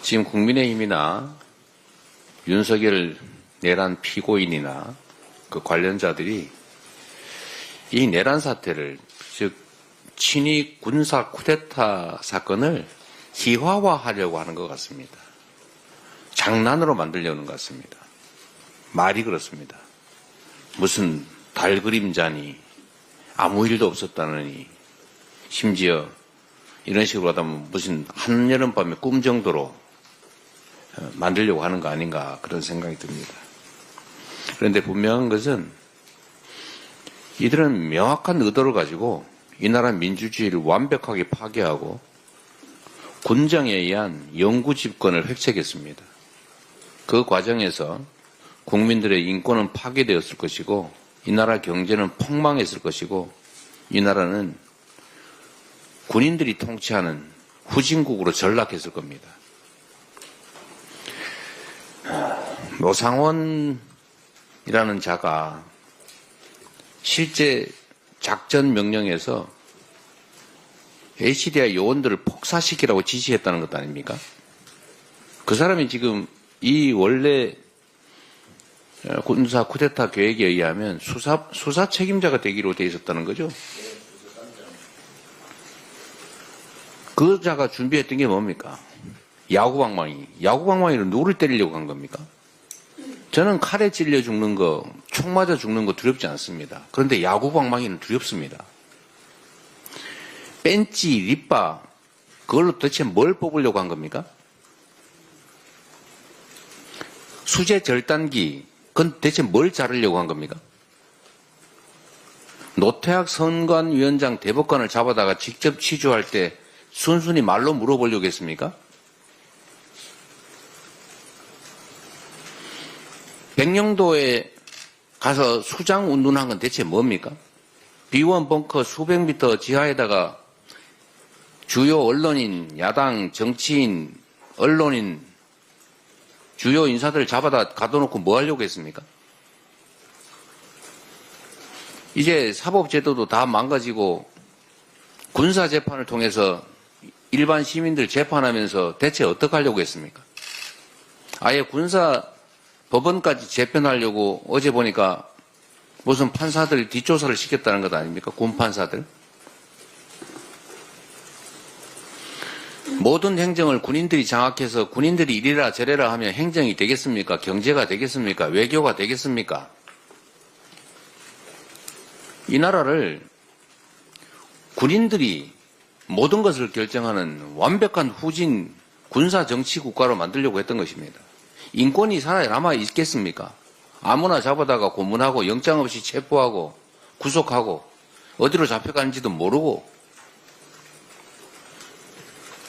지금 국민의힘이나 윤석열 내란 피고인이나 그 관련자들이 이 내란 사태를, 즉 친위 군사 쿠데타 사건을 희화화하려고 하는 것 같습니다. 장난으로 만들려는 것 같습니다. 말이 그렇습니다. 무슨 달 그림자니, 아무 일도 없었다느니, 심지어 이런 식으로 하다 보면 무슨 한여름밤의 꿈 정도로 만들려고 하는 거 아닌가, 그런 생각이 듭니다. 그런데 분명한 것은 이들은 명확한 의도를 가지고 이 나라 민주주의를 완벽하게 파괴하고 군정에 의한 영구 집권을 획책했습니다. 그 과정에서 국민들의 인권은 파괴되었을 것이고 이 나라 경제는 폭망했을 것이고 이 나라는 군인들이 통치하는 후진국으로 전락했을 겁니다. 노상원이라는 자가 실제 작전 명령에서 HDI 요원들을 폭사시키라고 지시했다는 것 아닙니까? 그 사람이 지금 이 원래 군사 쿠데타 계획에 의하면 수사 책임자가 되기로 돼 있었다는 거죠. 그 자가 준비했던 게 뭡니까? 야구방망이로 누구를 때리려고 한 겁니까? 저는 칼에 찔려 죽는 거, 총 맞아 죽는 거 두렵지 않습니다. 그런데 야구방망이는 두렵습니다. 벤치, 립바, 그걸로 도대체 뭘 뽑으려고 한 겁니까? 수제 절단기, 그건 대체 뭘 자르려고 한 겁니까? 노태학 선관위원장 대법관을 잡아다가 직접 취조할 때 순순히 말로 물어보려고 했습니까? 백령도에 가서 수장 운동한 건 대체 뭡니까? B1 벙커 수백 미터 지하에다가 주요 언론인, 야당, 정치인, 언론인, 주요 인사들을 잡아다 가둬놓고 뭐 하려고 했습니까? 이제 사법제도도 다 망가지고 군사재판을 통해서 일반 시민들 재판하면서 대체 어떻게 하려고 했습니까? 아예 군사 법원까지 재편하려고 어제 보니까 무슨 판사들 뒷조사를 시켰다는 것 아닙니까? 군판사들. 모든 행정을 군인들이 장악해서 군인들이 이래라 저래라 하면 행정이 되겠습니까? 경제가 되겠습니까? 외교가 되겠습니까? 이 나라를 군인들이 모든 것을 결정하는 완벽한 후진 군사 정치 국가로 만들려고 했던 것입니다. 인권이 살아남아 있겠습니까? 아무나 잡아다가 고문하고 영장 없이 체포하고 구속하고 어디로 잡혀가는지도 모르고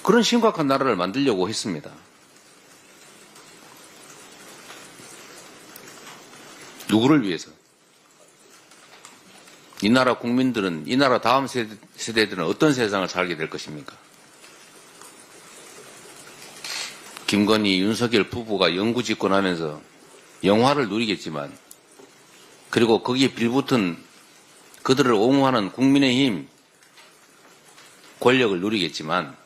그런 심각한 나라를 만들려고 했습니다. 누구를 위해서? 이 나라 국민들은, 이 나라 다음 세대들은 어떤 세상을 살게 될 것입니까? 김건희, 윤석열 부부가 영구 집권하면서 영화를 누리겠지만, 그리고 거기에 빌붙은 그들을 옹호하는 국민의힘 권력을 누리겠지만,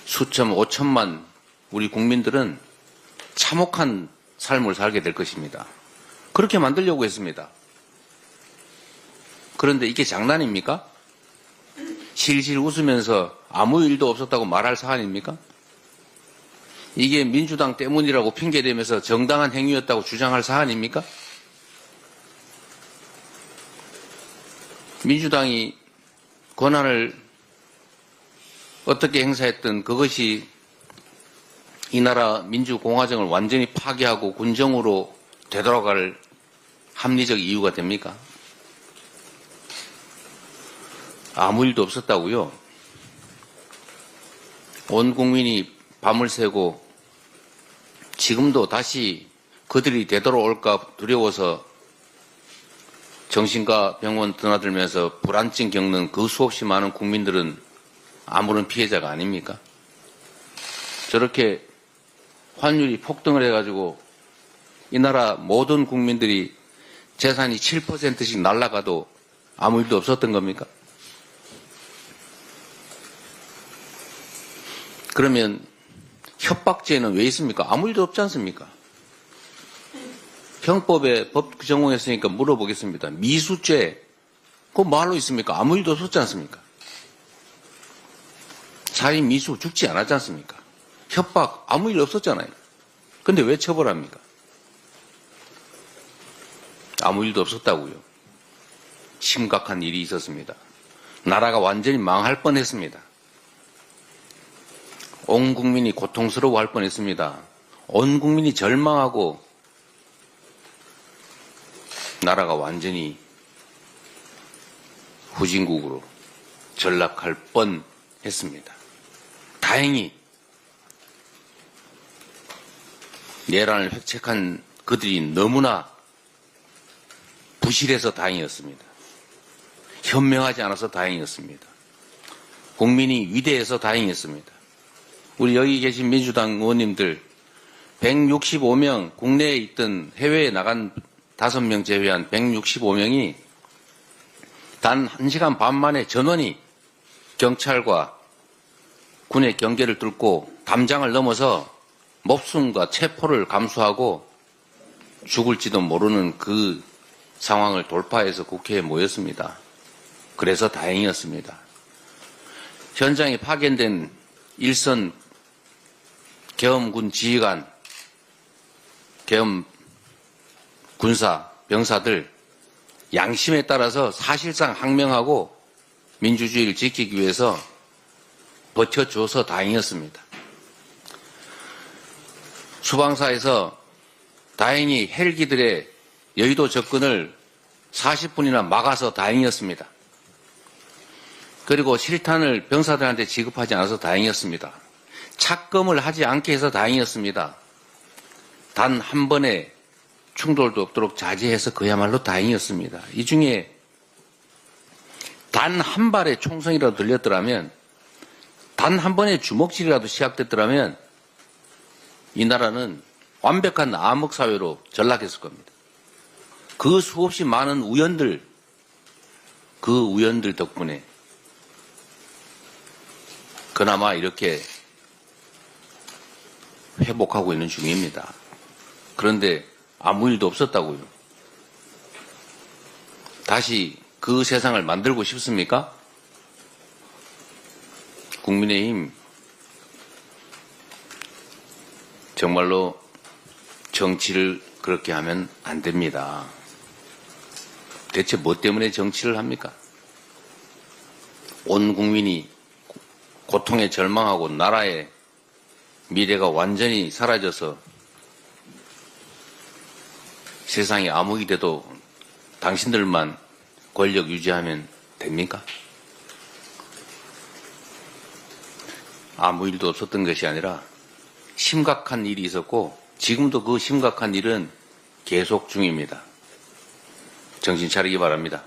수천, 5천만 우리 국민들은 참혹한 삶을 살게 될 것입니다. 그렇게 만들려고 했습니다. 그런데 이게 장난입니까? 실실 웃으면서 아무 일도 없었다고 말할 사안입니까? 이게 민주당 때문이라고 핑계대면서 정당한 행위였다고 주장할 사안입니까? 민주당이 권한을 어떻게 행사했든 그것이 이 나라 민주공화정을 완전히 파괴하고 군정으로 되돌아갈 합리적 이유가 됩니까? 아무 일도 없었다고요? 온 국민이 밤을 새고 지금도 다시 그들이 되돌아올까 두려워서 정신과 병원 드나들면서 불안증 겪는 그 수없이 많은 국민들은 아무런 피해자가 아닙니까? 저렇게 환율이 폭등을 해가지고 이 나라 모든 국민들이 재산이 7%씩 날아가도 아무 일도 없었던 겁니까? 그러면 협박죄는 왜 있습니까? 아무 일도 없지 않습니까? 형법에 법 전공했으니까 물어보겠습니다. 미수죄, 그거 뭐할로 있습니까? 아무 일도 없었지 않습니까? 살인 미수 죽지 않았지 않습니까? 협박 아무 일 없었잖아요. 근데 왜 처벌합니까? 아무 일도 없었다고요. 심각한 일이 있었습니다. 나라가 완전히 망할 뻔했습니다. 온 국민이 고통스러워할 뻔했습니다. 온 국민이 절망하고 나라가 완전히 후진국으로 전락할 뻔했습니다. 다행히 내란을 획책한 그들이 너무나 부실해서 다행이었습니다. 현명하지 않아서 다행이었습니다. 국민이 위대해서 다행이었습니다. 우리 여기 계신 민주당 의원님들 165명, 국내에 있던 해외에 나간 5명 제외한 165명이 단 1시간 반 만에 전원이 경찰과 군의 경계를 뚫고 담장을 넘어서 목숨과 체포를 감수하고 죽을지도 모르는 그 상황을 돌파해서 국회에 모였습니다. 그래서 다행이었습니다. 현장에 파견된 일선 계엄군 지휘관, 계엄 군사, 병사들 양심에 따라서 사실상 항명하고 민주주의를 지키기 위해서 버텨줘서 다행이었습니다. 수방사에서 다행히 헬기들의 여의도 접근을 40분이나 막아서 다행이었습니다. 그리고 실탄을 병사들한테 지급하지 않아서 다행이었습니다. 착검을 하지 않게 해서 다행이었습니다. 단 한 번의 충돌도 없도록 자제해서 그야말로 다행이었습니다. 이 중에 단 한 발의 총성이라도 들렸더라면, 단 한 번의 주먹질이라도 시작됐더라면 이 나라는 완벽한 암흑사회로 전락했을 겁니다. 그 수없이 많은 우연들, 그 우연들 덕분에 그나마 이렇게 회복하고 있는 중입니다. 그런데 아무 일도 없었다고요. 다시 그 세상을 만들고 싶습니까? 국민의힘 정말로 정치를 그렇게 하면 안 됩니다. 대체 뭐 때문에 정치를 합니까? 온 국민이 고통에 절망하고 나라의 미래가 완전히 사라져서 세상에 암흑이 돼도 당신들만 권력 유지하면 됩니까? 아무 일도 없었던 것이 아니라 심각한 일이 있었고 지금도 그 심각한 일은 계속 중입니다. 정신 차리기 바랍니다.